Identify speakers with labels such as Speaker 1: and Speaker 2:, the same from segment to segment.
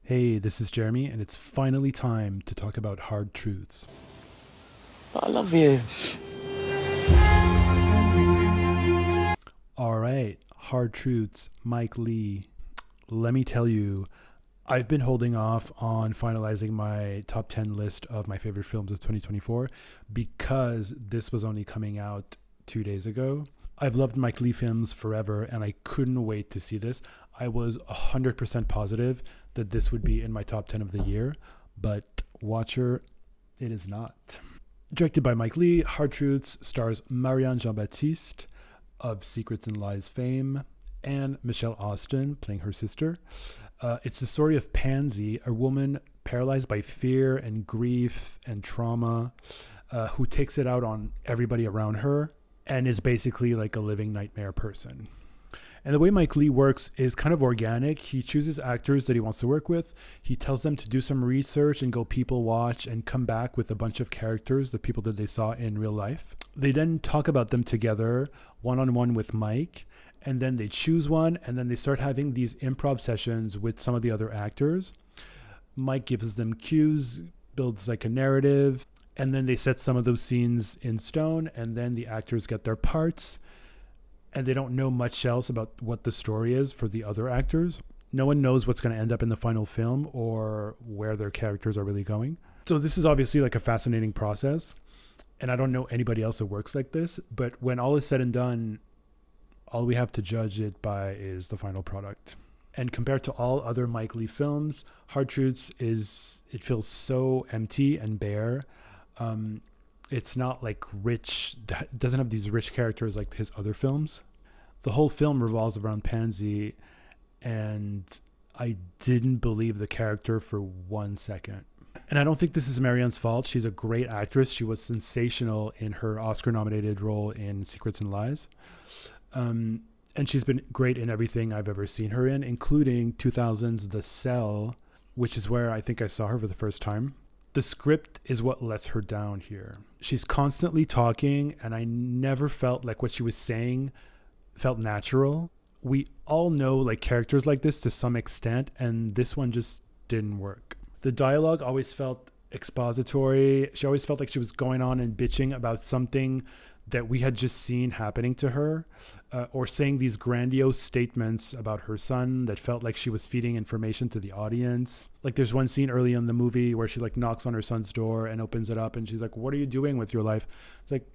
Speaker 1: Hey, this is Jeremy, and it's finally time to talk about hard truths.
Speaker 2: But I love you.
Speaker 1: All right, hard truths, Mike Lee. Let me tell you, I've been holding off on finalizing my top 10 list of my favorite films of 2024 because this was only coming out 2 days ago. I've loved Mike Lee films forever, and I couldn't wait to see this. I was 100% positive that this would be in my top 10 of the year, but Watcher, it is not. Directed by Mike Lee, Hard Truths stars Marianne Jean-Baptiste of Secrets and Lies fame and Michelle Austin playing her sister. It's the story of Pansy, a woman paralyzed by fear and grief and trauma, who takes it out on everybody around her and is basically like a living nightmare person. And the way Mike Lee works is kind of organic. He chooses actors that he wants to work with. He tells them to do some research and go people watch and come back with a bunch of characters, the people that they saw in real life. They then talk about them together, one on one with Mike, and then they choose one, and then they start having these improv sessions with some of the other actors. Mike gives them cues, builds like a narrative, and then they set some of those scenes in stone, and then the actors get their parts, and they don't know much else about what the story is for the other actors. No one knows what's going to end up in the final film or where their characters are really going. So this is obviously like a fascinating process, and I don't know anybody else that works like this, but when all is said and done, all we have to judge it by is the final product. And compared to all other Mike Lee films, Hard Truths it feels so empty and bare. It's not like rich, it doesn't have these rich characters like his other films. The whole film revolves around Pansy, and I didn't believe the character for 1 second. And I don't think this is Marianne's fault. She's a great actress. She was sensational in her Oscar-nominated role in Secrets and Lies. And she's been great in everything I've ever seen her in, including 2000's The Cell, which is where I think I saw her for the first time. The script is what lets her down here. She's constantly talking, and I never felt like what she was saying felt natural. We all know like characters like this to some extent, and this one just didn't work. The dialogue always felt expository. She always felt like she was going on and bitching about something that we had just seen happening to her, or saying these grandiose statements about her son that felt like she was feeding information to the audience. Like there's one scene early in the movie where she like knocks on her son's door and opens it up, and she's like, "What are you doing with your life?" It's like,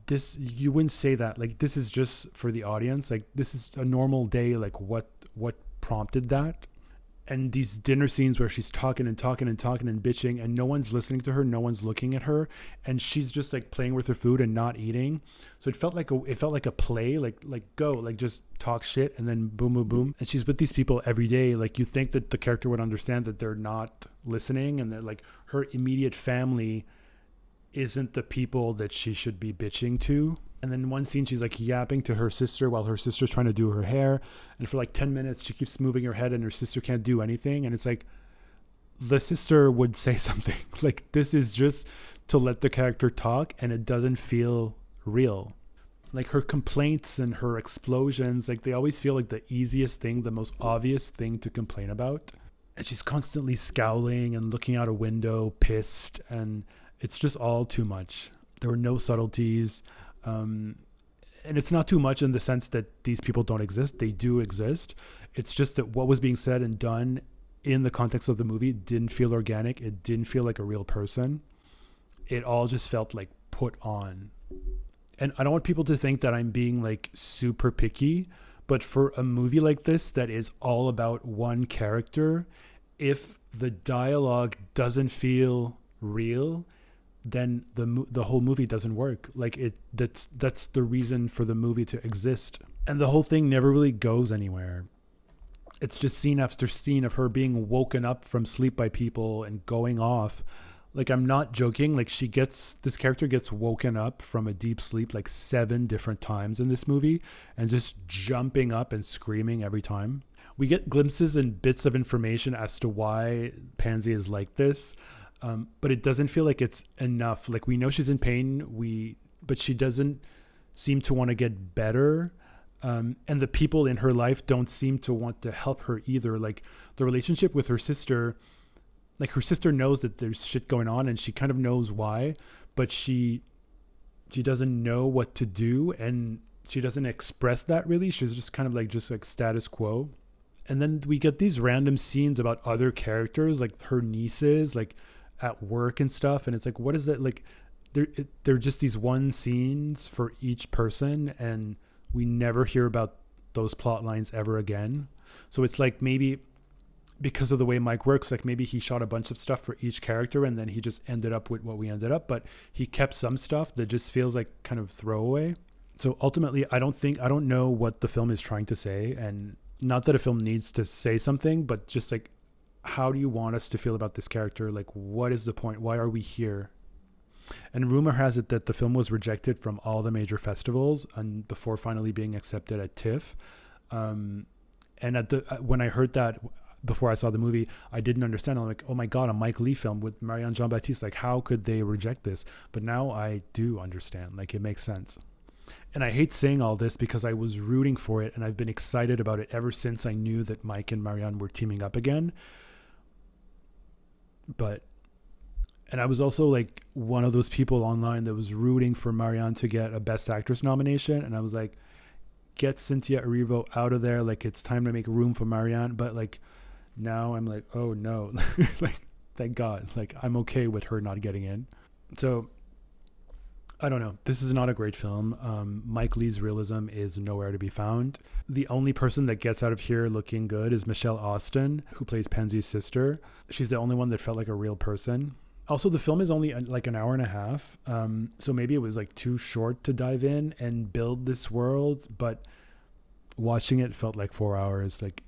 Speaker 1: this, you wouldn't say that. Like, this is just for the audience. Like, this is a normal day. Like, what prompted that? And these dinner scenes where she's talking and talking and talking and bitching, and no one's listening to her, no one's looking at her, and she's just like playing with her food and not eating. So it felt like a play, like go, like just talk shit, and then boom boom boom. And she's with these people every day. Like, you think that the character would understand that they're not listening, and that like her immediate family isn't the people that she should be bitching to. And then one scene, she's like yapping to her sister while her sister's trying to do her hair. And for like 10 minutes, she keeps moving her head and her sister can't do anything. And it's like, the sister would say something. Like, this is just to let the character talk, and it doesn't feel real. Like, her complaints and her explosions, like, they always feel like the easiest thing, the most obvious thing to complain about. And she's constantly scowling and looking out a window, pissed. And it's just all too much. There were no subtleties. And it's not too much in the sense that these people don't exist. They do exist. It's just that what was being said and done in the context of the movie didn't feel organic. It didn't feel like a real person. It all just felt like put on. And I don't want people to think that I'm being like super picky, but for a movie like this that is all about one character, if the dialogue doesn't feel real, then the whole movie doesn't work. Like, that's the reason for the movie to exist. And the whole thing never really goes anywhere. It's just scene after scene of her being woken up from sleep by people and going off. Like, I'm not joking. Like, this character gets woken up from a deep sleep like 7 different times in this movie, and just jumping up and screaming every time. We get glimpses and bits of information as to why Pansy is like this. But it doesn't feel like it's enough. Like, we know she's in pain, but she doesn't seem to want to get better. And the people in her life don't seem to want to help her either. Like the relationship with her sister, like her sister knows that there's shit going on and she kind of knows why, but she doesn't know what to do, and she doesn't express that really. She's just kind of like status quo. And then we get these random scenes about other characters, like her nieces, like at work and stuff. And it's like, what is that? Like they're just these one scenes for each person, and we never hear about those plot lines ever again. So it's like maybe because of the way Mike works, like maybe he shot a bunch of stuff for each character and then he just ended up with what we ended up, but he kept some stuff that just feels like kind of throwaway. So ultimately, I don't know what the film is trying to say, and not that a film needs to say something, but just like, how do you want us to feel about this character? Like, what is the point? Why are we here? And rumor has it that the film was rejected from all the major festivals and before finally being accepted at TIFF. And when I heard that before I saw the movie, I didn't understand. I'm like, oh my God, a Mike Leigh film with Marianne Jean-Baptiste. Like, how could they reject this? But now I do understand. Like, it makes sense. And I hate saying all this because I was rooting for it and I've been excited about it ever since I knew that Mike and Marianne were teaming up again. And I was also like one of those people online that was rooting for Marianne to get a Best Actress nomination. And I was like, get Cynthia Erivo out of there. Like, it's time to make room for Marianne. But like, now I'm like, oh no, like, thank God. Like, I'm okay with her not getting in. So I don't know. This is not a great film. Mike Leigh's realism is nowhere to be found. The only person that gets out of here looking good is Michelle Austin, who plays Pansy's sister. She's the only one that felt like a real person. Also, the film is only like an hour and a half. So maybe it was like too short to dive in and build this world. But watching it felt like 4 hours. Like,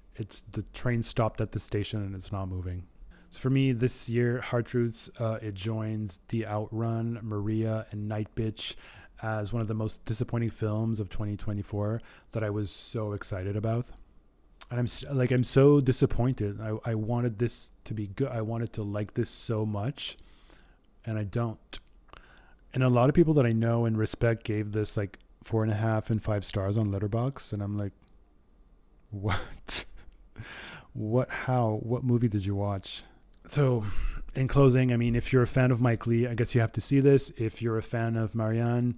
Speaker 1: the train stopped at the station and it's not moving. So for me, this year, Hard Truths, it joins The Outrun, Maria, and Night Bitch as one of the most disappointing films of 2024 that I was so excited about. And I'm so disappointed. I wanted this to be good. I wanted to like this so much, and I don't. And a lot of people that I know and respect gave this like 4.5 and 5 stars on Letterboxd, and I'm like, what? What movie did you watch? So in closing, I mean, if you're a fan of Mike Leigh, I guess you have to see this. If you're a fan of Marianne,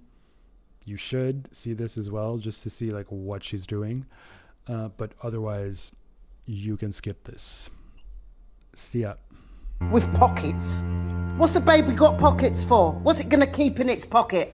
Speaker 1: you should see this as well, just to see like what she's doing. But otherwise, you can skip this. See ya.
Speaker 3: With pockets. What's a baby got pockets for? What's it going to keep in its pocket?